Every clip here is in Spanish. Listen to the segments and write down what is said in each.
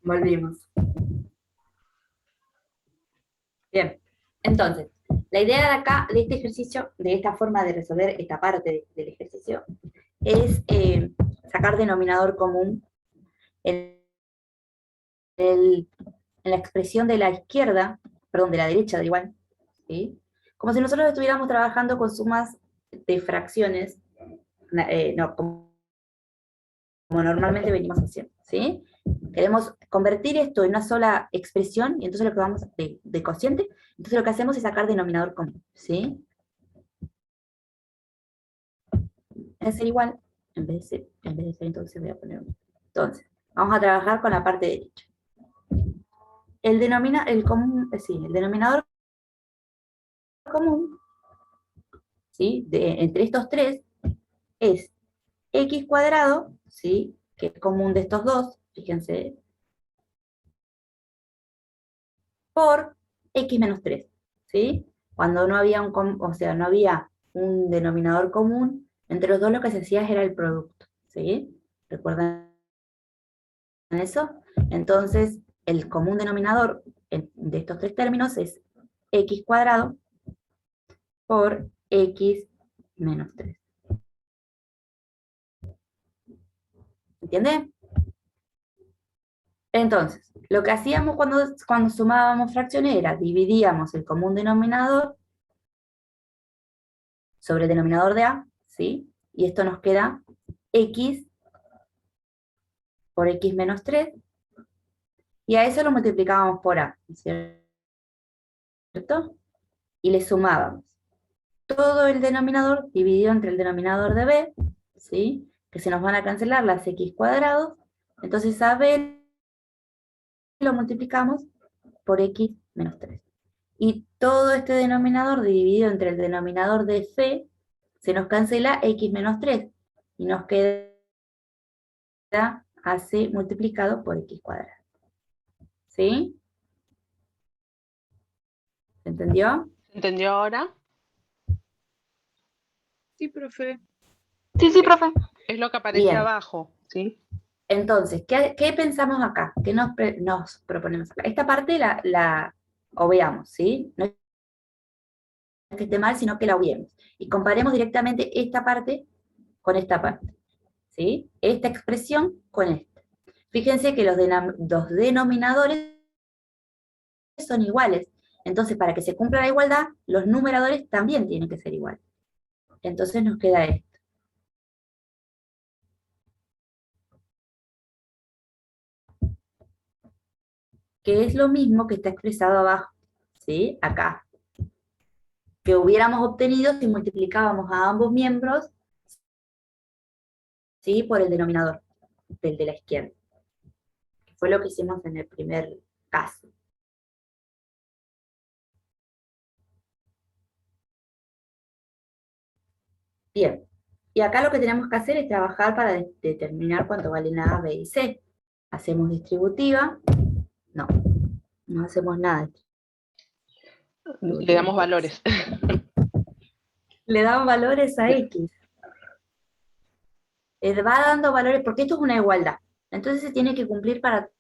Volvimos. Bien. Entonces, la idea de acá, de este ejercicio, de esta forma de resolver esta parte del ejercicio, es sacar denominador común en, en la expresión de la izquierda, perdón, de la derecha, da igual, ¿sí? Como si nosotros estuviéramos trabajando con sumas de fracciones, no, como normalmente venimos haciendo, ¿sí? Queremos convertir esto en una sola expresión, y entonces lo que vamos de cociente, entonces lo que hacemos es sacar denominador común, ¿sí? Es ser igual, en vez de ser, entonces voy a poner 1. Entonces, vamos a trabajar con la parte derecha. El denominador común, ¿sí? Entre estos tres, es x cuadrado, ¿sí? Que es común de estos dos, fíjense, por x menos 3, ¿sí? Cuando no había no había un denominador común, entre los dos lo que se hacía era el producto, ¿sí? ¿Recuerdan eso? Entonces, el común denominador de estos tres términos es x cuadrado por x menos 3. ¿Entiende? Entonces, lo que hacíamos cuando sumábamos fracciones era dividíamos el común denominador sobre el denominador de A, ¿sí? Y esto nos queda x por x menos 3, y a eso lo multiplicábamos por A, ¿cierto? Y le sumábamos todo el denominador dividido entre el denominador de B, ¿sí? Que se nos van a cancelar las x cuadrados, entonces a B lo multiplicamos por x menos 3. Y todo este denominador dividido entre el denominador de C, se nos cancela x menos 3, y nos queda AC multiplicado por x cuadrado. ¿Sí? ¿Se entendió? ¿Se entendió ahora? Sí, profe. Sí, sí, profe. Es lo que aparece Bien. abajo, ¿sí? Entonces, ¿qué pensamos acá? ¿Qué nos proponemos acá? Esta parte la obviamos, ¿sí? No es que esté mal, sino que la obviemos. Y comparemos directamente esta parte con esta parte, ¿sí? Esta expresión con esta. Fíjense que los denominadores son iguales. Entonces, para que se cumpla la igualdad, los numeradores también tienen que ser iguales. Entonces nos queda esto, que es lo mismo que está expresado abajo, ¿sí? Acá. Que hubiéramos obtenido si multiplicábamos a ambos miembros, ¿sí? Por el denominador, del de la izquierda. Que fue lo que hicimos en el primer caso. Bien. Y acá lo que tenemos que hacer es trabajar para determinar cuánto valen A, B y C. Hacemos distributiva. No, no hacemos nada. Le damos valores. Le dan valores a X. Va dando valores, porque esto es una igualdad. Entonces se tiene que cumplir para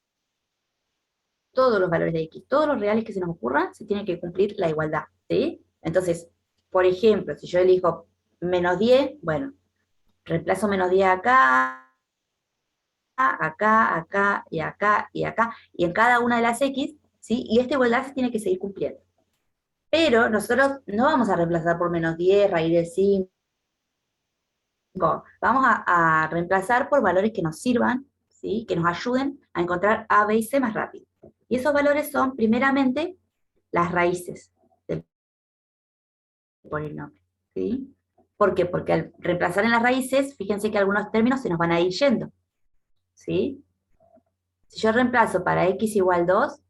todos los valores de X. Todos los reales que se nos ocurran, se tiene que cumplir la igualdad, ¿sí? Entonces, por ejemplo, si yo elijo menos 10, bueno, reemplazo menos 10 acá, acá, acá, y acá, y acá, y en cada una de las X, ¿sí? Y esta igualdad se tiene que seguir cumpliendo. Pero nosotros no vamos a reemplazar por menos 10, raíz de 5, vamos a reemplazar por valores que nos sirvan, ¿sí? Que nos ayuden a encontrar A, B y C más rápido. Y esos valores son, primeramente, las raíces del polinomio, ¿sí? ¿Por qué? Porque al reemplazar en las raíces, fíjense que algunos términos se nos van a ir yendo, ¿sí? Si yo reemplazo para x igual 2,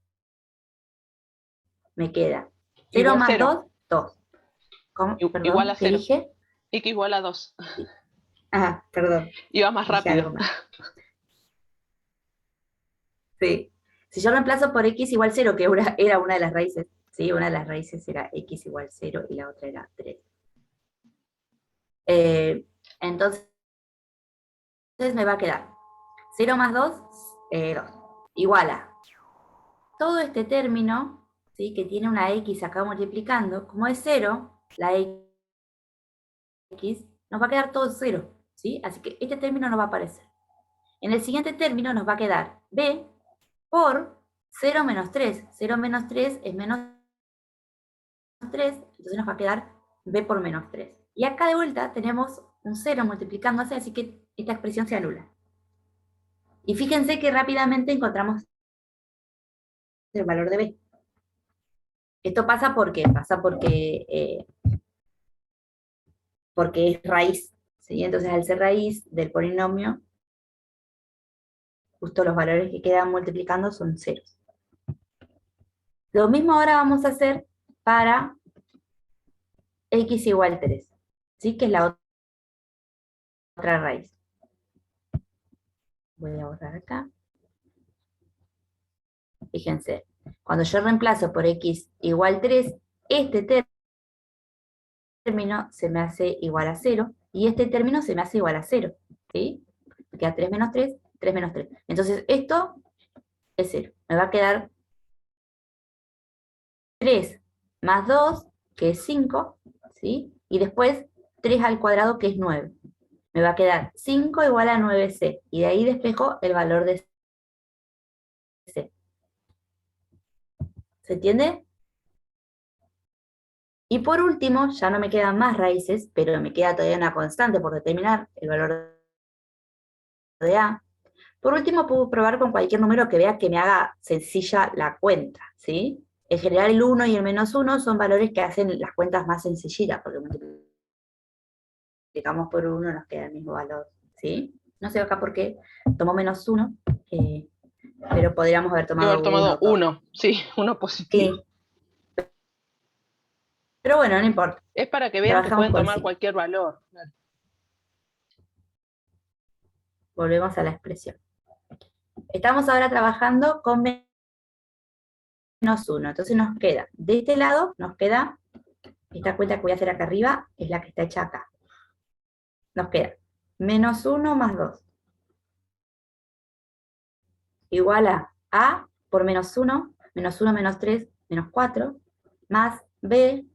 me queda 0 Igual más 0. 2, 2. ¿Cómo? Igual a Perdón, ¿qué 0. dije? X igual a 2. Ah, perdón, Iba más dije rápido. algo más. Sí. Si yo reemplazo por x igual 0, que era una de las raíces, ¿sí? Una de las raíces era x igual 0 y la otra era 3. Entonces me va a quedar 0 más 2, 2. igual a todo este término, ¿sí? Que tiene una x acá multiplicando, como es 0, la x, nos va a quedar todo 0, ¿sí? Así que este término no va a aparecer. En el siguiente término nos va a quedar b por 0 menos 3. 0 menos 3 es menos 3, entonces nos va a quedar b por menos 3. Y acá de vuelta tenemos un 0 multiplicándose, así que esta expresión se anula. Y fíjense que rápidamente encontramos el valor de b. Esto pasa porque porque es raíz, ¿sí? Entonces al ser raíz del polinomio, justo los valores que quedan multiplicando son ceros. Lo mismo ahora vamos a hacer para x igual 3, ¿sí? Que es la otra raíz. Voy a borrar acá. Fíjense, cuando yo reemplazo por x igual 3, este término se me hace igual a 0, y este término se me hace igual a 0, ¿sí? Me queda 3 menos 3, 3 menos 3. Entonces esto es 0. Me va a quedar 3 más 2, que es 5, ¿sí? Y después 3 al cuadrado, que es 9. Me va a quedar 5 igual a 9c, y de ahí despejo el valor de c. ¿Se entiende? Y por último, ya no me quedan más raíces, pero me queda todavía una constante por determinar, el valor de a. Por último, puedo probar con cualquier número que vea que me haga sencilla la cuenta, ¿sí? En general, el 1 y el menos 1 son valores que hacen las cuentas más sencillitas, porque multiplicamos por 1 nos queda el mismo valor, ¿sí? No sé acá por qué tomó menos 1, pero podríamos haber Debo haber tomado tomado 1. uno, sí, uno positivo. Sí, pero bueno, no importa. Es para que vean que Trabajamos pueden con tomar 5. cualquier valor. Volvemos a la expresión. Estamos ahora trabajando con menos 1. Entonces nos queda, de este lado, nos queda, esta cuenta que voy a hacer acá arriba, es la que está hecha acá. Nos queda menos 1 más 2. Igual a por menos 1 menos 3, menos 4, más b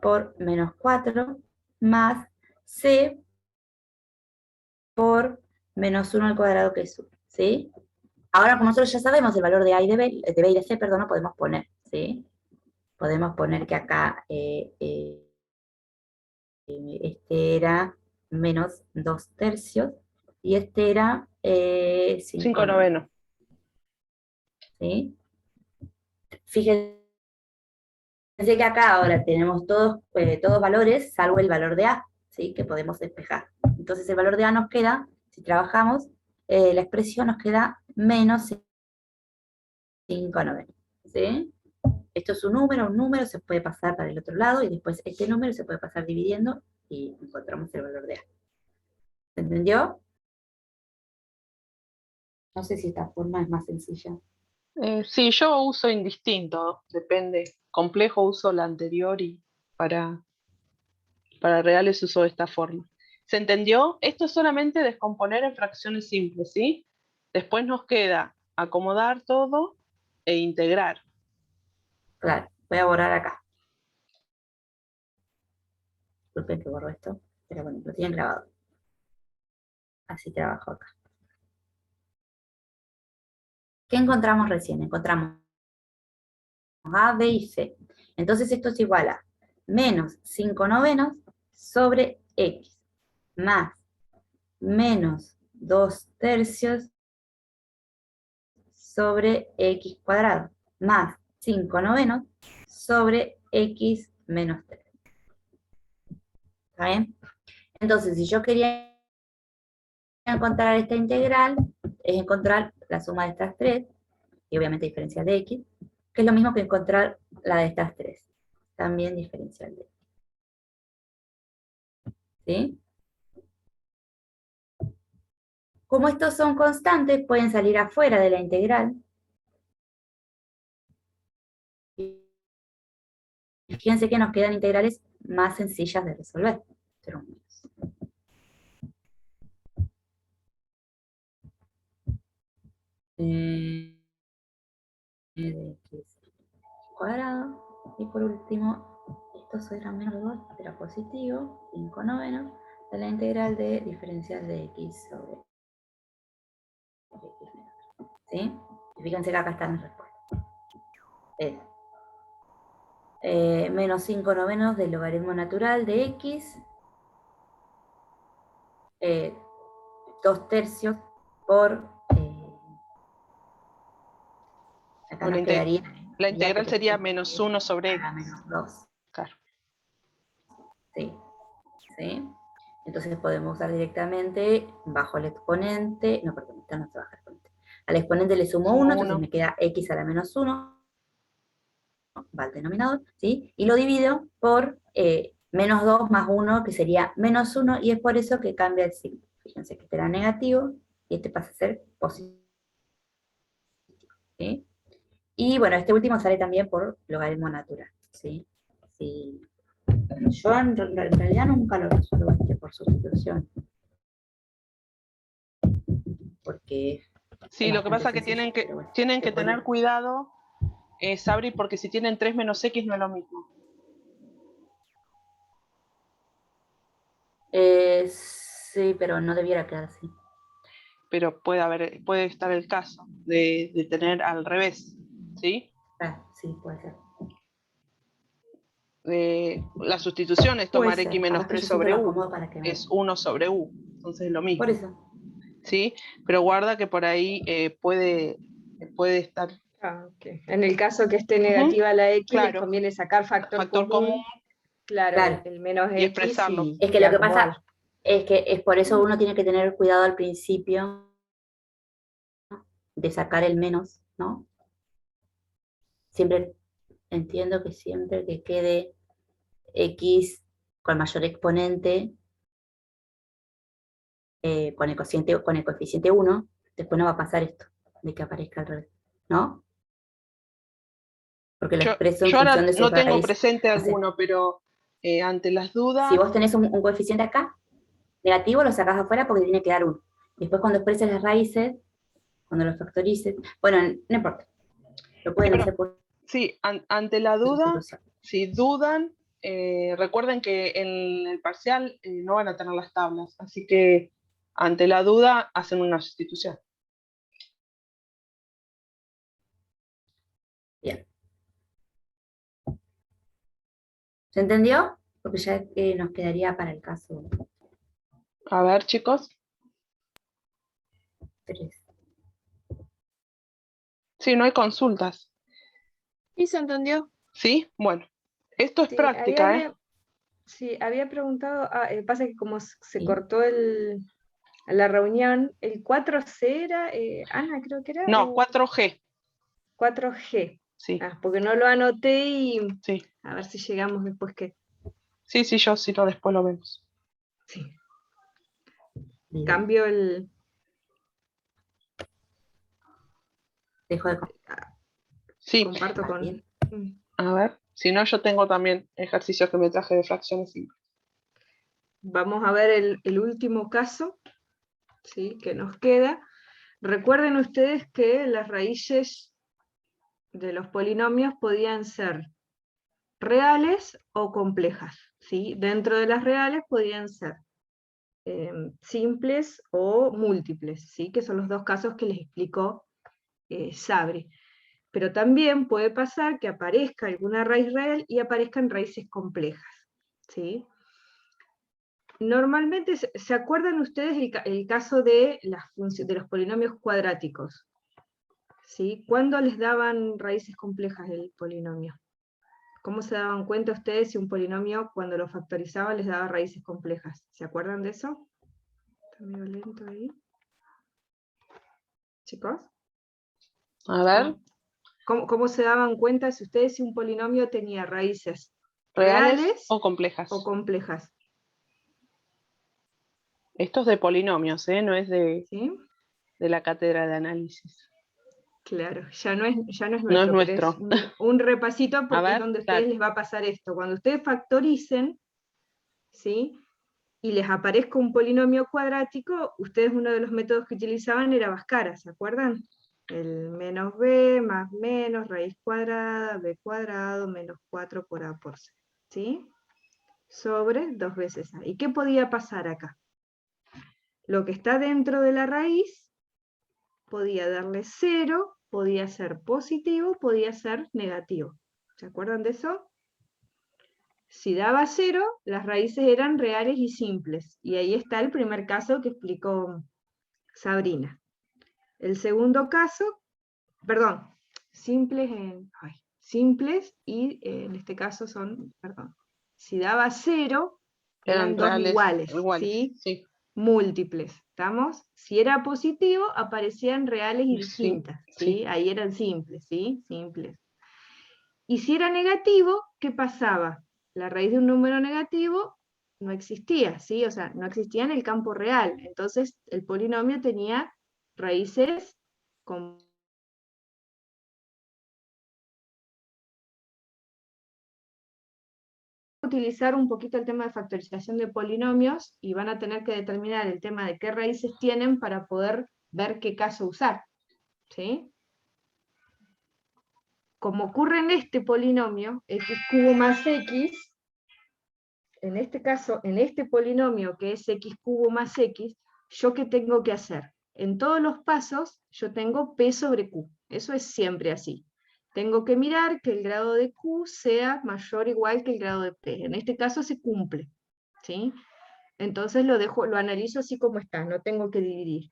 por menos 4, más c por menos 1 al cuadrado, que es 1, ¿sí? Ahora, como nosotros ya sabemos el valor de a y de b y de c, perdón, lo podemos poner, ¿sí? Podemos poner que acá este era menos 2 tercios, y este era 5 5 novenos, novenos. ¿sí? Fíjense que acá ahora tenemos todos valores, salvo el valor de a, ¿sí? Que podemos despejar. Entonces el valor de a nos queda, si trabajamos, la expresión nos queda menos 5 novenos, ¿sí? Esto es un número se puede pasar para el otro lado, y después este número se puede pasar dividiendo, y encontramos el valor de a. ¿Se entendió? No sé si esta forma es más sencilla. Sí, yo uso indistinto, depende. Complejo uso la anterior y para, para reales uso esta forma. ¿Se entendió? Esto es solamente descomponer en fracciones simples, ¿sí? Después nos queda acomodar todo e integrar. Claro, voy a borrar acá. Disculpen que borro esto, pero bueno, lo tienen grabado. Así trabajo acá. ¿Qué encontramos recién? Encontramos A, B y C. Entonces esto es igual a menos 5 novenos sobre X, más menos 2 tercios sobre X cuadrado, más 5 novenos sobre X menos 3. ¿Está bien? Entonces, si yo quería encontrar esta integral, es encontrar la suma de estas tres, y obviamente diferencial de x, que es lo mismo que encontrar la de estas tres, también diferencial de x. ¿Sí? Como estos son constantes, pueden salir afuera de la integral. Y fíjense que nos quedan integrales más sencillas de resolver. de x cuadrado. Y por último, esto era menos 2, era positivo, 5 novenos, de la integral de diferencial de x sobre x menos. ¿Sí? Y fíjense que acá están las respuestas. Menos 5 novenos del logaritmo natural de x, 2 tercios por... acá O nos quedaría... la integral sería menos 1 sobre x. Menos 2. Claro. Sí. ¿Sí? Entonces podemos usar directamente bajo el exponente, no, perdón, esta no se baja el exponente. Al exponente le sumo 1, entonces me queda x a la menos 1, va al denominador, ¿sí? Y lo divido por menos 2 más 1, que sería menos 1, y es por eso que cambia el signo. Fíjense que este era negativo, y este pasa a ser positivo. ¿Sí? Y bueno, este último sale también por logaritmo natural, ¿sí? Sí. Yo en realidad nunca lo resuelvo por sustitución. Porque sí, lo que pasa es que tienen que tener cuidado, Sabri, porque si tienen 3 menos x no es lo mismo. Sí, pero no debiera quedar así. Pero puede estar el caso de tener al revés, ¿sí? Sí, puede ser. La sustitución es tomar x menos 3 sobre u, es 1 sobre u, entonces es lo mismo. Por eso. ¿Sí? Pero guarda que por ahí puede estar... Okay. En el caso que esté negativa la x, claro, les conviene sacar factor común. Claro, el menos y x expresarlo. Es que lo que pasa es que es por eso uno tiene que tener cuidado al principio de sacar el menos, ¿no? Siempre entiendo que siempre que quede x con mayor exponente con el coeficiente 1, después no va a pasar esto, de que aparezca al revés, ¿no? Porque lo expreso en función de su raíz. No tengo presente alguno, pero ante las dudas... Si vos tenés un coeficiente acá, negativo, lo sacás afuera porque tiene que dar 1. Después cuando expreses las raíces, cuando lo factorices, bueno, no importa. Lo pueden hacer por... Sí, ante la duda, si dudan, recuerden que en el parcial no van a tener las tablas, así que ante la duda hacen una sustitución. Bien. ¿Se entendió? Porque ya nos quedaría para el caso. A ver, chicos. 3. Sí, no hay consultas. ¿Y se entendió? Sí, bueno. Esto es práctica, ¿eh? Sí, había preguntado, pasa que como se cortó la reunión, ¿el 4C era, Ana creo que era? No, 4G. 4G. Sí. Porque no lo anoté y sí. A ver si llegamos después que... Sí, yo sí, después lo vemos. Sí. Cambio el... Dejo de... Sí. Comparto con... A ver, si no, yo tengo también ejercicios que me traje de fracciones simples. Vamos a ver el último caso, ¿sí? Que nos queda. Recuerden ustedes que las raíces de los polinomios podían ser reales o complejas, ¿sí? Dentro de las reales podían ser simples o múltiples, ¿sí? Que son los dos casos que les explicó Sabri. Pero también puede pasar que aparezca alguna raíz real y aparezcan raíces complejas, ¿sí? Normalmente, ¿se acuerdan ustedes el caso de los polinomios cuadráticos? ¿Sí? ¿Cuándo les daban raíces complejas el polinomio? ¿Cómo se daban cuenta ustedes si un polinomio, cuando lo factorizaba, les daba raíces complejas? ¿Se acuerdan de eso? Está medio lento ahí. ¿Chicos? A ver. ¿Cómo se daban cuenta si un polinomio tenía raíces reales o complejas? O complejas. Esto es de polinomios, no es ¿Sí? de la cátedra de análisis. Claro, ya no es nuestro. No es nuestro. Pero es un repasito porque es donde a ustedes les va a pasar esto. Cuando ustedes factoricen, ¿sí? Y les aparezca un polinomio cuadrático, ustedes uno de los métodos que utilizaban era Bhaskara, ¿se acuerdan? el menos b más menos raíz cuadrada, b cuadrado, menos 4 por a por c, ¿sí? Sobre 2 veces a. ¿Y qué podía pasar acá? Lo que está dentro de la raíz podía darle 0, podía ser positivo, podía ser negativo. ¿Se acuerdan de eso? Si daba 0, las raíces eran reales y simples. Y ahí está el primer caso que explicó Sabrina. El segundo caso, perdón, simples y en este caso son, perdón, si daba 0, eran dos reales, iguales, ¿sí? sí. Múltiples, ¿estamos? Si era positivo, aparecían reales y Sí, distintas, ¿sí? sí. Ahí eran simples, ¿sí? Simples. Y si era negativo, ¿qué pasaba? La raíz de un número negativo no existía, ¿sí? O sea, no existía en el campo real. Entonces, el polinomio tenía raíces con utilizar un poquito el tema de factorización de polinomios y van a tener que determinar el tema de qué raíces tienen para poder ver qué caso usar, ¿sí? Como ocurre en este polinomio, x cubo más x, en este caso, en este polinomio que es x cubo más x, ¿yo qué tengo que hacer? En todos los pasos yo tengo p sobre q, eso es siempre así. Tengo que mirar que el grado de q sea mayor o igual que el grado de p. En este caso se cumple, ¿sí? Entonces lo analizo así como está, no tengo que dividir.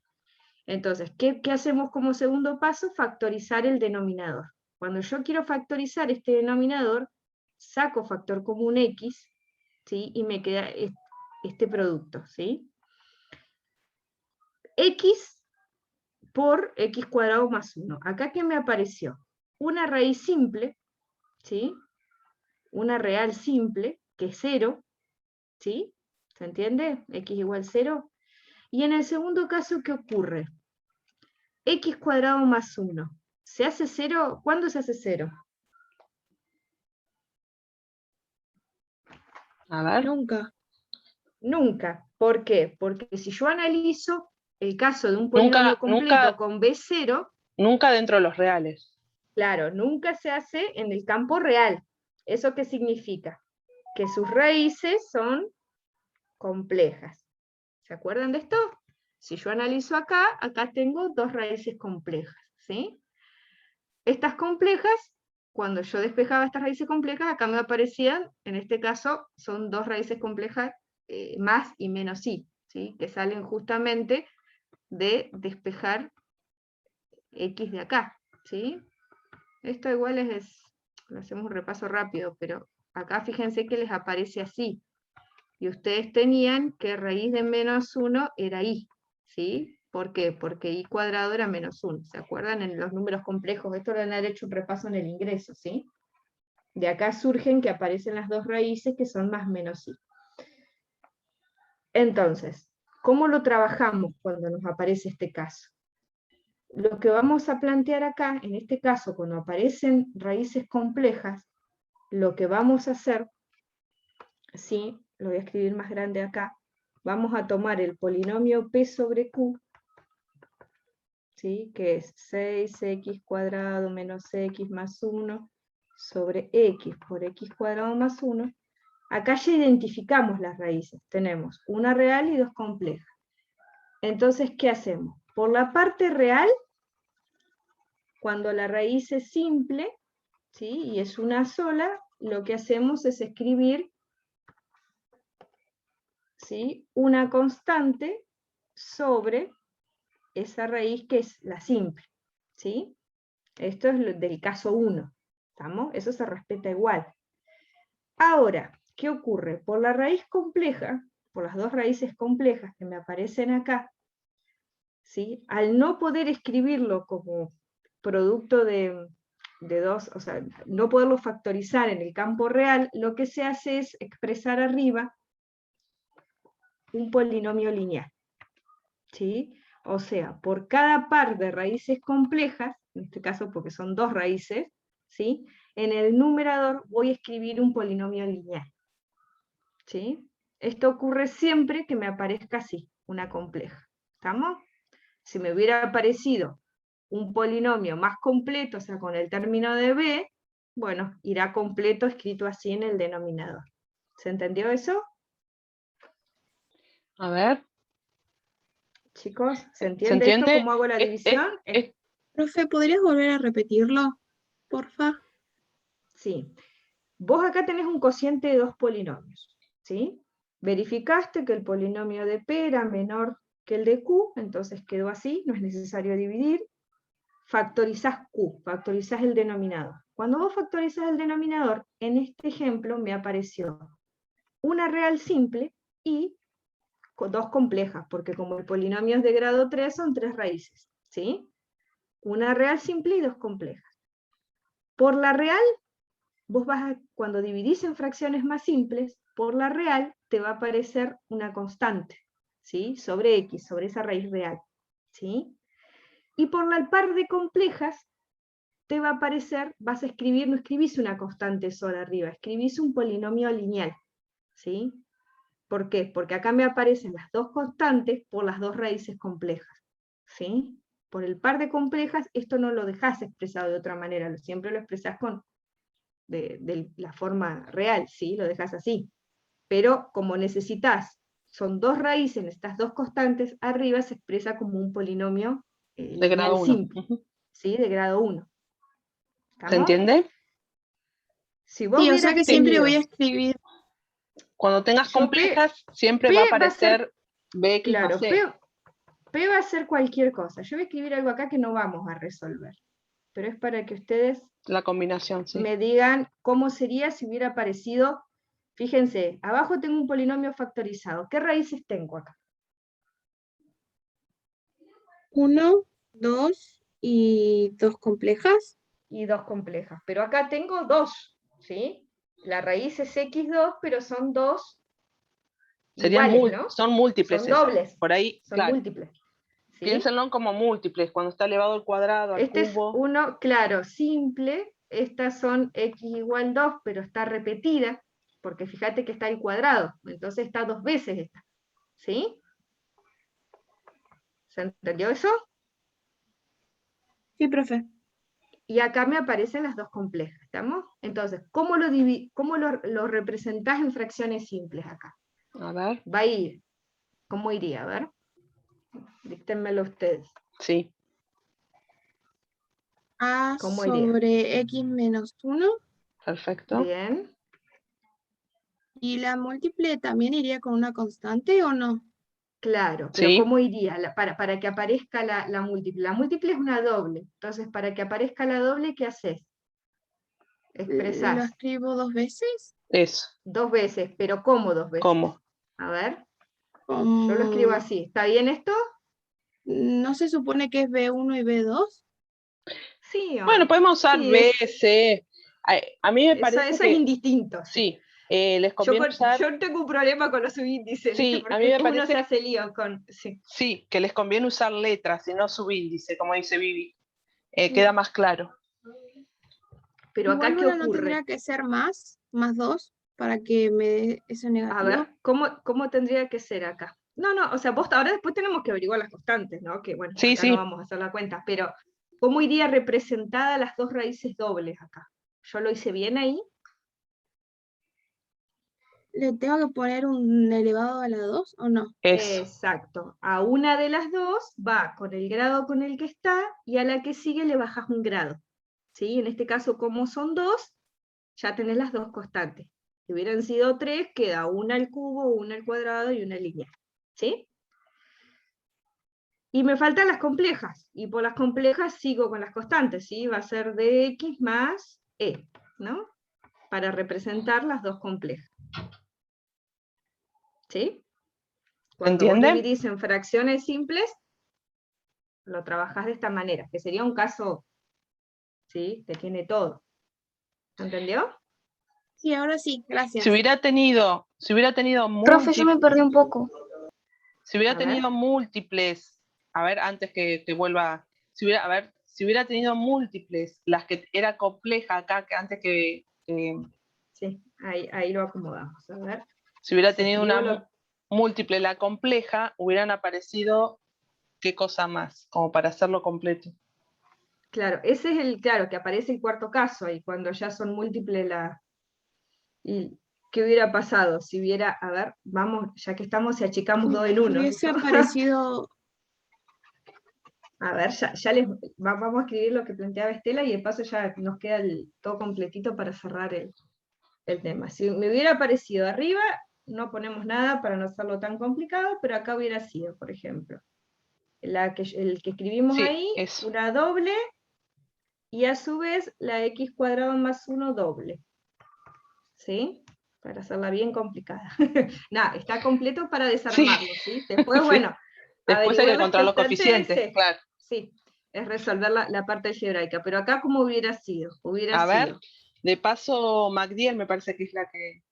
Entonces, ¿qué hacemos como segundo paso? Factorizar el denominador. Cuando yo quiero factorizar este denominador, saco factor común x, ¿sí? Y me queda este producto, ¿sí? X por x cuadrado más 1. Acá, ¿qué me apareció? Una raíz simple, ¿sí? Una real simple, que es 0, ¿sí? ¿Se entiende? X igual 0. Y en el segundo caso, ¿qué ocurre? X cuadrado más 1. ¿Se hace 0? ¿Cuándo se hace 0? A ver. Nunca. Nunca. ¿Por qué? Porque si yo analizo el caso de un Nunca, polinomio completo nunca, con B0, nunca dentro de los reales. claro, nunca se hace en el campo real. ¿Eso qué significa? Que sus raíces son complejas. ¿Se acuerdan de esto? Si yo analizo acá, acá tengo dos raíces complejas, ¿sí? Estas complejas, cuando yo despejaba estas raíces complejas, acá me aparecían, en este caso, son dos raíces complejas más y menos i, ¿sí? Que salen justamente de despejar x de acá, ¿sí? Esto igual lo hacemos un repaso rápido, pero acá fíjense que les aparece así, y ustedes tenían que raíz de menos 1 era i, ¿sí? ¿Por qué? Porque i cuadrado era menos 1, ¿se acuerdan? En los números complejos, esto lo han hecho un repaso en el ingreso, ¿sí? De acá surgen que aparecen las dos raíces que son más menos i. Entonces, ¿cómo lo trabajamos cuando nos aparece este caso? Lo que vamos a plantear acá, en este caso, cuando aparecen raíces complejas, lo que vamos a hacer, ¿sí? Lo voy a escribir más grande acá, vamos a tomar el polinomio p sobre q, ¿sí? Que es 6x cuadrado menos x más 1 sobre x por x cuadrado más 1. Acá ya identificamos las raíces, tenemos una real y dos complejas. Entonces, ¿qué hacemos? Por la parte real, cuando la raíz es simple, ¿sí? Y es una sola, lo que hacemos es escribir, ¿sí? Una constante sobre esa raíz que es la simple, ¿sí? Esto es del caso 1, ¿estamos? Eso se respeta igual. Ahora, ¿qué ocurre? Por la raíz compleja, por las dos raíces complejas que me aparecen acá, ¿sí? Al no poder escribirlo como producto de dos, o sea, no poderlo factorizar en el campo real, lo que se hace es expresar arriba un polinomio lineal, ¿sí? O sea, por cada par de raíces complejas, en este caso porque son dos raíces, ¿sí? En el numerador voy a escribir un polinomio lineal, ¿sí? Esto ocurre siempre que me aparezca así, una compleja, ¿estamos? Si me hubiera aparecido un polinomio más completo, o sea, con el término de b, bueno, irá completo escrito así en el denominador. ¿Se entendió eso? A ver, Chicos, ¿se ¿se entiende esto? entiende? ¿Cómo hago la división? Profe, ¿podrías volver a repetirlo, porfa? Sí. Vos acá tenés un cociente de dos polinomios, ¿sí? Verificaste que el polinomio de P era menor que el de Q, entonces quedó así, no es necesario dividir. Factorizás Q, factorizás el denominador. Cuando vos factorizás el denominador, en este ejemplo me apareció una real simple y dos complejas, porque como el polinomio es de grado 3, son 3 raíces, ¿sí? Una real simple y dos complejas. Por la real, vos cuando dividís en fracciones más simples, por la real te va a aparecer una constante, ¿sí? Sobre X, sobre esa raíz real, ¿sí? Y por la par de complejas, te va a aparecer, vas a escribir, no escribís una constante sola arriba, escribís un polinomio lineal, ¿sí? ¿Por qué? Porque acá me aparecen las dos constantes por las dos raíces complejas, ¿sí? Por el par de complejas, esto no lo dejás expresado de otra manera, siempre lo expresás de la forma real, ¿sí? Lo dejas así. Pero como necesitas, son dos raíces, estas dos constantes, arriba se expresa como un polinomio de lineal grado 1. simple, ¿sí? De grado 1. ¿Se entiende? Si vos Sí, o sea hubieras que siempre tenido, voy a escribir. Cuando tengas yo complejas, siempre P va a va a ser, aparecer bx claro, más c. P va a ser cualquier cosa. Yo voy a escribir algo acá que no vamos a resolver, pero es para que ustedes La combinación, sí. me digan cómo sería si hubiera aparecido. Fíjense, abajo tengo un polinomio factorizado. ¿Qué raíces tengo acá? 1, 2 y 2 complejas. Y dos complejas. Pero acá tengo dos, ¿sí? La raíz es x2, pero son dos Serían iguales, ¿no? son múltiples Son esas. dobles, Por ahí, son claro. múltiples. ¿Sí? Piénsenlo como múltiples, cuando está elevado al cuadrado, al Este es cubo. uno, claro, simple. Estas son x igual 2, pero está repetida, porque fíjate que está al cuadrado, entonces está dos veces esta. ¿Sí? ¿Se entendió eso? Sí, profe. Y acá me aparecen las dos complejas, ¿estamos? Entonces, ¿cómo lo representás en fracciones simples acá? A ver, Va a ir, ¿cómo iría? A ver, díctenmelo ustedes. sí. A ¿Cómo iría? sobre X menos 1. Perfecto. Bien. ¿Y la múltiple también iría con una constante o no? Claro, pero Sí. ¿cómo iría? Para que aparezca la múltiple. La múltiple es una doble. Entonces, para que aparezca la doble, ¿qué haces? ¿Lo Expresás escribo 2 veces? Eso. dos veces, pero ¿cómo dos veces? ¿Cómo? A ver, yo lo escribo así. ¿Está bien esto? ¿No se supone que es B1 y B2? Sí, Bueno, podemos usar sí, B, C. A mí me parece eso es que indistinto. Sí. sí, les conviene usar. Yo tengo un problema con los subíndices, ¿viste? Sí, a mí Porque me después uno se parece hace lío con. Sí. sí, que les conviene usar letras y no subíndice, como dice Vivi. Sí. Queda más claro. Pero acá, Igual ¿qué uno no ocurre? tendría que ser más 2, para que me dé ese A negativo. ver, ¿cómo tendría que ser acá? No, o sea, ahora después tenemos que averiguar las constantes, ¿no? Que bueno, Sí, acá no sí. vamos a hacer la cuenta, pero ¿cómo iría representada las dos raíces dobles acá? ¿Yo lo hice bien ahí? ¿Le tengo que poner un elevado a la 2 o no? Eso. Exacto. A una de las dos va con el grado con el que está y a la que sigue le bajas un grado. ¿Sí? En este caso, como son dos, ya tenés las dos constantes. Si hubieran sido tres, queda una al cubo, una al cuadrado y una lineal. ¿Sí? Y me faltan las complejas, y por las complejas sigo con las constantes, ¿sí? Va a ser dx más e, ¿no? Para representar las dos complejas. ¿Sí? Cuando vos ¿Entiende? dividís en fracciones simples, lo trabajás de esta manera, que sería un caso, ¿sí? Que tiene todo. ¿Entendió? Sí, ahora sí, gracias. Si hubiera tenido Profe, yo me múltiples, perdí un poco. si hubiera A ver. tenido múltiples, a ver, antes que vuelva, si hubiera tenido múltiples, las que era compleja acá, que antes que Sí, ahí lo acomodamos. A ver. si hubiera Si tenido escribo una múltiple, la compleja, hubieran aparecido qué cosa más, como para hacerlo completo. Claro, ese es el, claro, que aparece el cuarto caso ahí, cuando ya son múltiples y ¿qué hubiera pasado? Si hubiera, a ver, vamos, ya que estamos, si achicamos 2 en 1. Hubiese aparecido, A ver, vamos a escribir lo que planteaba Estela y de paso ya nos queda todo completito para cerrar el tema. Si me hubiera aparecido arriba, no ponemos nada para no hacerlo tan complicado, pero acá hubiera sido, por ejemplo, el que escribimos Sí, ahí, eso. una doble, y a su vez la x cuadrado más 1 doble. ¿Sí? Para hacerla bien complicada. Nada, está completo para desarmarlo, ¿sí? Después, Sí. bueno, Después hay que averiguar las encontrar los constantes coeficientes, claro. sí, es resolver la parte algebraica, pero acá como hubiera sido, A ver, de paso, MacDiel me parece que es la que...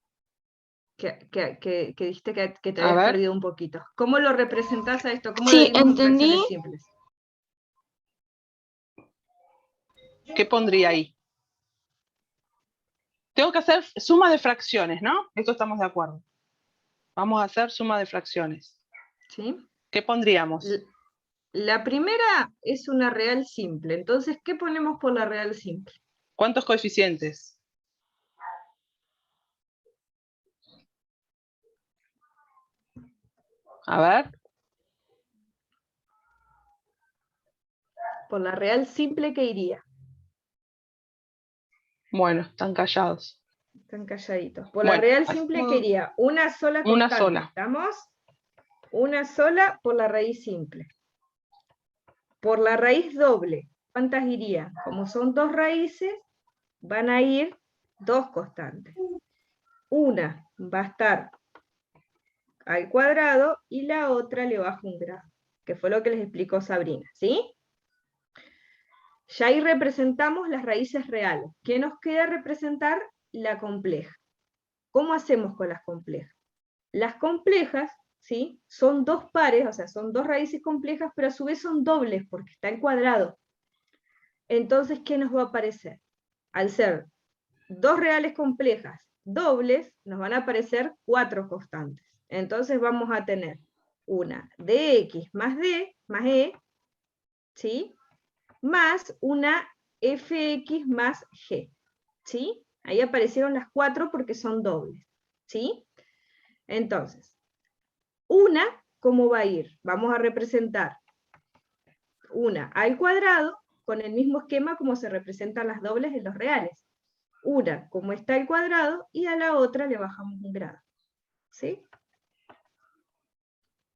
que dijiste que te A habías ver. perdido un poquito. ¿Cómo lo representás a esto? ¿Cómo lo sí, dimos en entendí. fracciones simples? ¿Qué pondría ahí? Tengo que hacer suma de fracciones, ¿no? Esto estamos de acuerdo. Vamos a hacer suma de fracciones. ¿Sí? ¿Qué pondríamos? La primera es una real simple, entonces, ¿qué ponemos por la real simple? ¿Cuántos coeficientes? A ver. Por la real simple, ¿qué iría? Bueno, están callados. Están calladitos. Por la Bueno, real simple, ¿qué iría? Una sola una constante. sola. ¿Estamos? Una sola por la raíz simple. Por la raíz doble, ¿cuántas irían? Como son dos raíces, van a ir dos constantes. Una va a estar al cuadrado y la otra le bajo un grado, que fue lo que les explicó Sabrina, ¿sí? Ya ahí representamos las raíces reales. ¿Qué nos queda representar? La compleja. ¿Cómo hacemos con las complejas? Las complejas, ¿sí? Son dos pares, o sea, son dos raíces complejas, pero a su vez son dobles, porque está al cuadrado. Entonces, ¿qué nos va a aparecer? Al ser dos reales complejas dobles, nos van a aparecer 4 constantes. Entonces vamos a tener una dx más d más e, ¿sí? Más una fx más g, ¿sí? Ahí aparecieron las 4 porque son dobles, ¿sí? Entonces, una, ¿cómo va a ir? Vamos a representar una al cuadrado con el mismo esquema como se representan las dobles en los reales. Una, como está al cuadrado, y a la otra le bajamos un grado, ¿sí?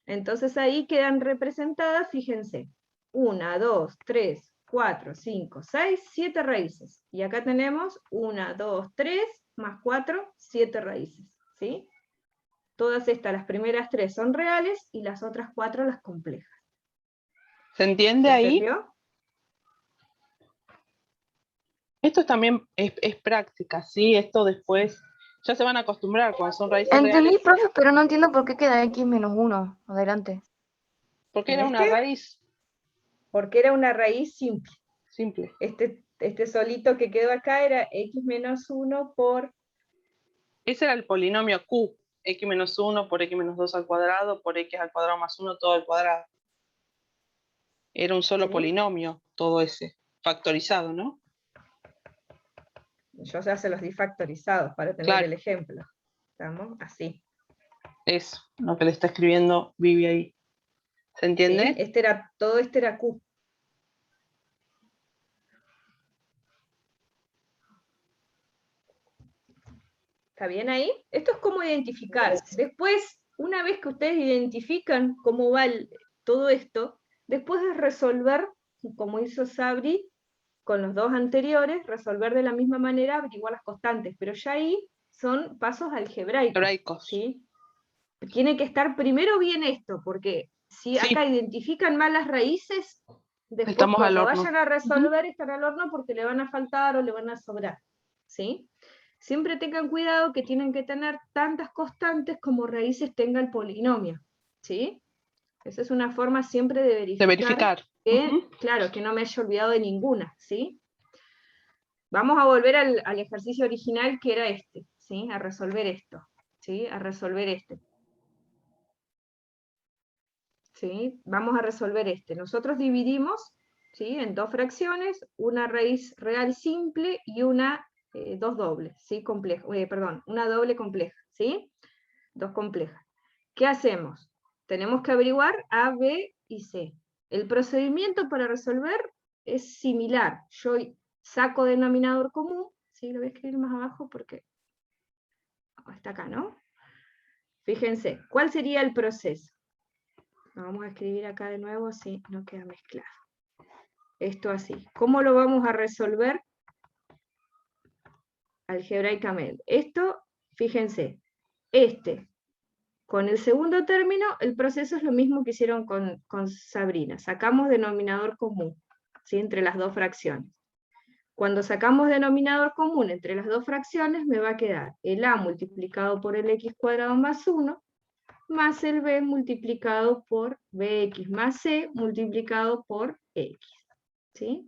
Entonces ahí quedan representadas, fíjense, 1, 2, 3, 4, 5, 6, 7 raíces. Y acá tenemos 1, 2, 3, más 4, 7 raíces, ¿sí? Todas estas, las primeras 3 son reales y las otras 4 las complejas. ¿Se entiende ¿Se ahí? entendió? Esto también es práctica, ¿sí? Esto después ya se van a acostumbrar cuando son raíces Entendí, reales. profe, pero no entiendo por qué queda x menos 1. Adelante. Porque ¿En era una este? raíz Porque era una raíz simple. simple. Este solito que quedó acá era x menos 1 por... Ese era el polinomio Q. X menos 1 por x menos 2 al cuadrado por x al cuadrado más 1 todo al cuadrado. Era un solo ¿sí? polinomio, todo ese. Factorizado, ¿no? Yo ya se los di factorizados para tener Claro. el ejemplo. ¿Estamos? Así. Eso, lo que le está escribiendo Vivi ahí. ¿Se entiende? ¿Sí? Todo este era Q. ¿Está bien ahí? Esto es cómo identificar. Después, una vez que ustedes identifican cómo va todo esto, después de resolver, como hizo Sabri con los dos anteriores, resolver de la misma manera, averiguar las constantes, pero ya ahí son pasos algebraicos. Hebraicos. ¿sí? Tiene que estar primero bien esto, porque si Sí. acá identifican mal las raíces, después Estamos al cuando horno. vayan a resolver están al horno porque le van a faltar o le van a sobrar. ¿sí? Siempre tengan cuidado que tienen que tener tantas constantes como raíces tenga el polinomio. ¿sí? Esa es una forma siempre de verificar, De verificar. que, claro, que no me haya olvidado de ninguna. ¿sí? Vamos a volver al ejercicio original que era este, ¿sí? A resolver esto, ¿sí? A resolver este. ¿sí? Vamos a resolver este. Nosotros dividimos, ¿sí? En dos fracciones, una raíz real simple y una dos dobles, ¿sí? Perdón, una doble compleja, ¿sí? Dos complejas. ¿Qué hacemos? Tenemos que averiguar A, B y C. El procedimiento para resolver es similar. Yo saco denominador común, ¿sí? Lo voy a escribir más abajo porque está acá, ¿no? Fíjense, ¿cuál sería el proceso? Lo vamos a escribir acá de nuevo, así no queda mezclado. Esto así. ¿Cómo lo vamos a resolver algebraicamente? Esto, fíjense, con el segundo término, el proceso es lo mismo que hicieron con Sabrina. Sacamos denominador común, ¿sí? Entre las dos fracciones. Cuando sacamos denominador común entre las dos fracciones, me va a quedar el a multiplicado por el x cuadrado más 1, más el b multiplicado por bx más c multiplicado por x. ¿Sí?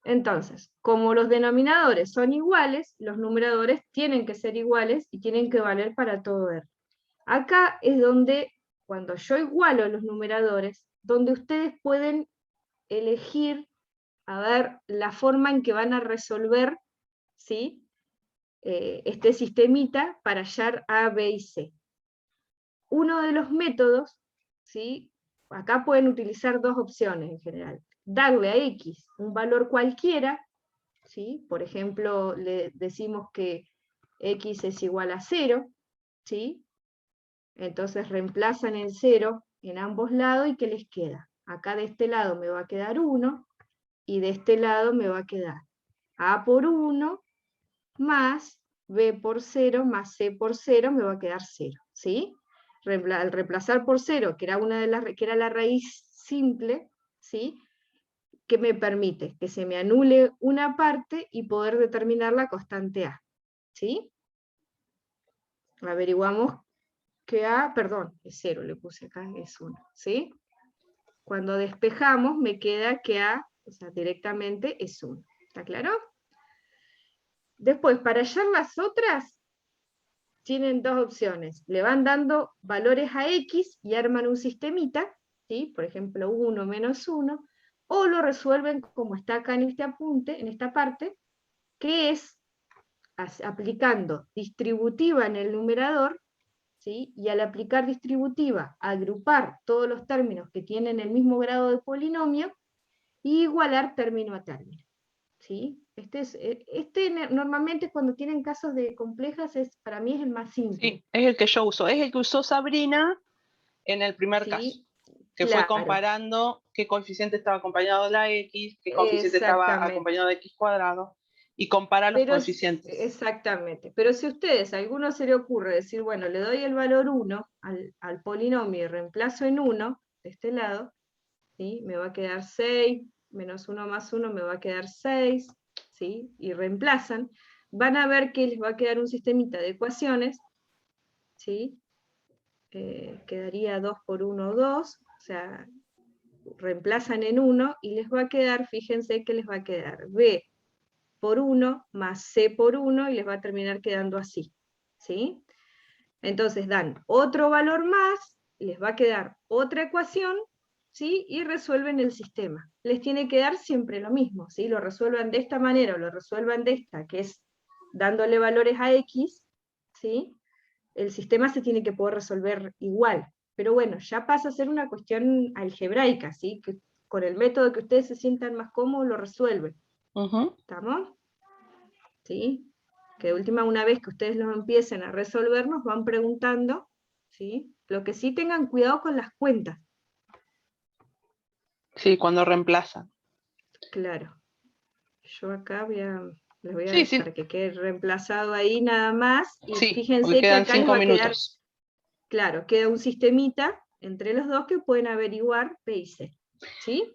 Entonces, como los denominadores son iguales, los numeradores tienen que ser iguales y tienen que valer para todo R. Acá es donde, cuando yo igualo los numeradores, donde ustedes pueden elegir, a ver, la forma en que van a resolver, ¿sí? Este sistemita para hallar A, B y C. Uno de los métodos, ¿sí? Acá pueden utilizar dos opciones en general. Darle a X un valor cualquiera, ¿sí? Por ejemplo, le decimos que X es igual a 0, ¿sí? Entonces reemplazan el 0 en ambos lados y ¿qué les queda? Acá de este lado me va a quedar 1 y de este lado me va a quedar A por 1 más B por 0 más C por 0 me va a quedar 0, ¿sí? Al reemplazar por 0, que era la raíz simple, ¿sí? Que me permite que se me anule una parte y poder determinar la constante A, ¿sí? Averiguamos que A, perdón, es 0, le puse acá, es 1, ¿sí? Cuando despejamos me queda que A, o sea, directamente es 1, ¿está claro? Después, para hallar las otras, tienen dos opciones. Le van dando valores a X y arman un sistemita, ¿sí? Por ejemplo, 1 menos 1, o lo resuelven como está acá en este apunte, en esta parte, que es aplicando distributiva en el numerador, ¿sí? Y al aplicar distributiva, agrupar todos los términos que tienen el mismo grado de polinomio y igualar término a término, ¿sí? Normalmente cuando tienen casos de complejas, para mí es el más simple. Sí, es el que yo uso. Es el que usó Sabrina en el primer ¿Sí? caso. Que Claro. fue comparando qué coeficiente estaba acompañado de la X, qué coeficiente estaba acompañado de X cuadrado, y compara los coeficientes. Exactamente. Pero si a ustedes, a alguno se le ocurre decir, bueno, le doy el valor 1 al polinomio y reemplazo en 1, de este lado, ¿sí? Me va a quedar 6, menos 1 más 1 me va a quedar 6, ¿sí? Y reemplazan, van a ver que les va a quedar un sistemita de ecuaciones, ¿sí? Quedaría 2 por 1, 2, o sea, reemplazan en 1 y les va a quedar, fíjense que les va a quedar B por 1 más C por 1 y les va a terminar quedando así, ¿sí? Entonces dan otro valor más, les va a quedar otra ecuación, ¿sí? Y resuelven el sistema. Les tiene que dar siempre lo mismo, ¿sí? Lo resuelvan de esta manera o lo resuelvan de esta, que es dándole valores a X, ¿sí? El sistema se tiene que poder resolver igual. Pero bueno, ya pasa a ser una cuestión algebraica, ¿sí? Que con el método que ustedes se sientan más cómodos lo resuelven. ¿Estamos? ¿Sí? Que de última, una vez que ustedes lo empiecen a resolver, nos van preguntando, ¿sí? Lo que sí tengan cuidado con las cuentas. Sí, cuando reemplazan. Claro. Yo acá les voy a Sí, dejar que quede reemplazado ahí nada más. Y sí, fíjense porque que quedan acá les 5 va a quedar, minutos. claro, queda un sistemita entre los dos que pueden averiguar P y C. ¿Sí?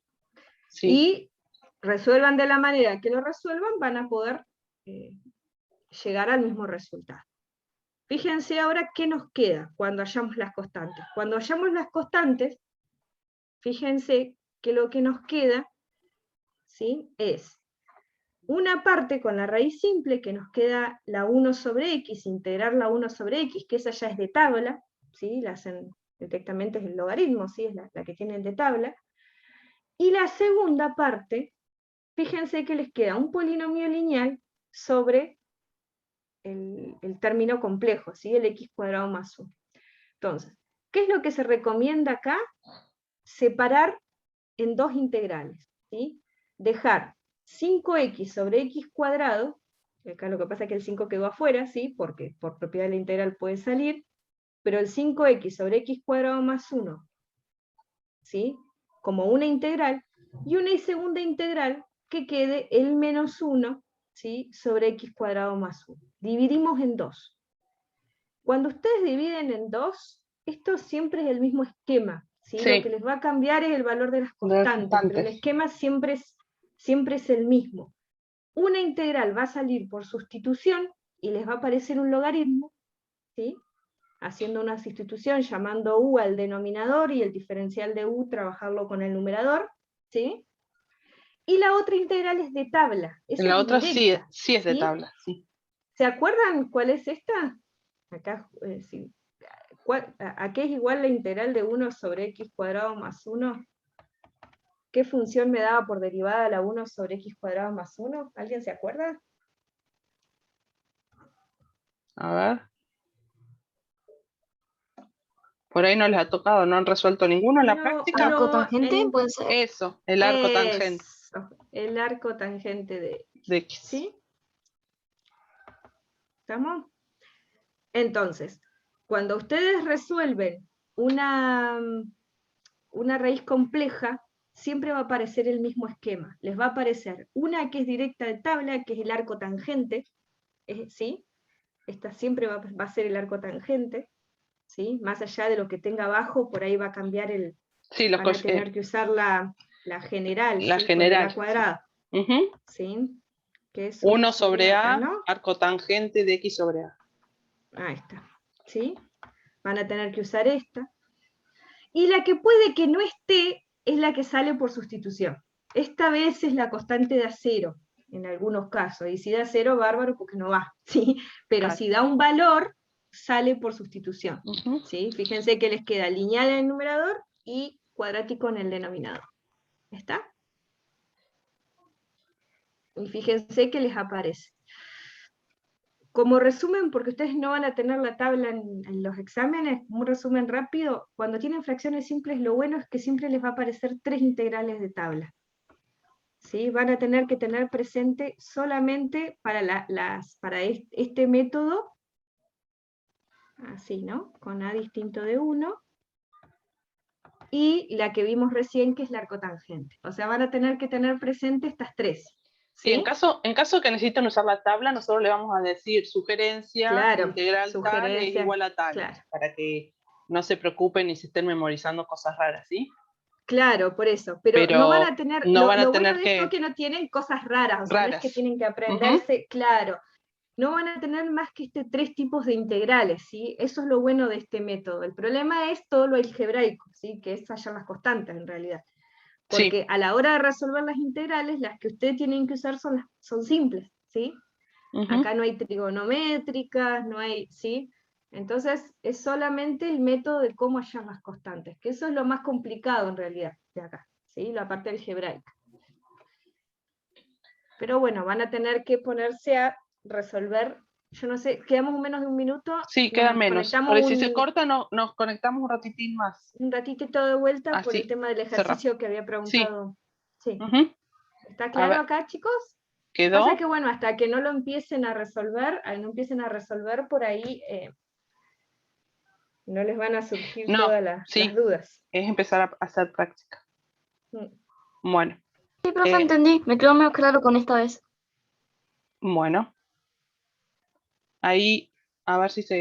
Sí. Y resuelvan de la manera que lo resuelvan, van a poder llegar al mismo resultado. Fíjense ahora qué nos queda cuando hallamos las constantes. Cuando hallamos las constantes, fíjense que lo que nos queda, ¿sí? Es una parte con la raíz simple, que nos queda la 1 sobre x, integrar la 1 sobre x, que esa ya es de tabla, ¿sí? La hacen directamente, es el logaritmo, ¿sí? Es la que tienen de tabla. Y la segunda parte, fíjense que les queda un polinomio lineal sobre el término complejo, ¿sí? El x cuadrado más 1. Entonces, ¿qué es lo que se recomienda acá? Separar en dos integrales, ¿sí? Dejar 5x sobre x cuadrado, acá lo que pasa es que el 5 quedó afuera, ¿sí? Porque por propiedad de la integral puede salir, pero el 5x sobre x cuadrado más 1, ¿sí? Como una integral, y una segunda integral que quede el menos 1, ¿sí? Sobre x cuadrado más 1. Dividimos en dos. Cuando ustedes dividen en dos, esto siempre es el mismo esquema, ¿sí? Sí. Lo que les va a cambiar es el valor de las De las constantes, pero el constantes. esquema siempre es el mismo. Una integral va a salir por sustitución y les va a aparecer un logaritmo, ¿sí? Haciendo una sustitución, llamando u al denominador y el diferencial de u trabajarlo con el numerador, ¿sí? Y la otra integral es de tabla, esa En la es otra sí, directa, sí es de ¿sí? tabla, sí. ¿Se acuerdan cuál es esta? Acá, sí. ¿A qué es igual la integral de 1 sobre x cuadrado más 1? ¿Qué función me daba por derivada la 1 sobre x cuadrado más 1? ¿Alguien se acuerda? A ver. Por ahí no les ha tocado, no han resuelto ninguno en la práctica. ¿Arco tangente? Puede ser. Eso, el arco tangente Eso, el arco tangente de de X. ¿sí? ¿Estamos? Entonces, cuando ustedes resuelven una raíz compleja, siempre va a aparecer el mismo esquema. Les va a aparecer una que es directa de tabla, que es el arco tangente, ¿sí? Esta siempre va a ser el arco tangente, ¿sí? Más allá de lo que tenga abajo, por ahí va a cambiar Sí, van a tener que usar la general, la ¿sí? general. Con el a cuadrado, Ujú. ¿sí? Que eso 1 sobre sería acá, A, ¿no? arco tangente de X sobre A. Ahí está, ¿sí? Van a tener que usar esta. Y la que puede que no esté es la que sale por sustitución. Esta vez es la constante de acero, en algunos casos. Y si da cero, bárbaro, porque no va, ¿sí? Pero Claro. si da un valor, sale por sustitución. Ujú. ¿Sí? Fíjense que les queda lineal en el numerador y cuadrático en el denominador. ¿Está? Y fíjense que les aparece. Como resumen, porque ustedes no van a tener la tabla en los exámenes, un resumen rápido, cuando tienen fracciones simples, lo bueno es que siempre les va a aparecer 3 integrales de tabla. ¿Sí? Van a tener que tener presente solamente para, para este método, así, ¿no? Con A distinto de 1, y la que vimos recién, que es la arcotangente. O sea, van a tener que tener presente estas 3. Sí, en caso que necesiten usar la tabla, nosotros le vamos a decir sugerencia, Claro, integral tal es sugerencia, igual a tal, claro. para que no se preocupen y se estén memorizando cosas raras, ¿sí? Claro, por eso, pero no van a tener, no van a lo tener bueno de esto es que no tienen cosas raras, o sea, no es que raras. tienen que aprenderse, claro, no van a tener más que 3 tipos de integrales, ¿sí? Eso es lo bueno de este método. El problema es todo lo algebraico, ¿sí? Que es hallar las constantes en realidad. Porque Sí. a la hora de resolver las integrales, las que ustedes tienen que usar son simples, ¿sí? Ujú. Acá no hay trigonométricas, no hay, ¿sí? Entonces es solamente el método de cómo hallar las constantes, que eso es lo más complicado en realidad de acá, ¿sí? La parte algebraica. Pero bueno, van a tener que ponerse a resolver, yo no sé, quedamos menos de un minuto. Sí, queda menos. Conectamos Pero si se corta, nos conectamos un ratitín más. un ratito de vuelta por el Así, tema del cerramos. ejercicio que había Sí. preguntado. Sí. Ujú. ¿Está A claro ver, acá, chicos? ¿quedó? Pasa que bueno, hasta que no lo empiecen a resolver, por ahí no les van a surgir No, todas las sí, dudas. es empezar a hacer práctica. Mm. Bueno, Sí, profe, entendí. Me quedó menos claro con esta vez. bueno. Ahí, a ver si se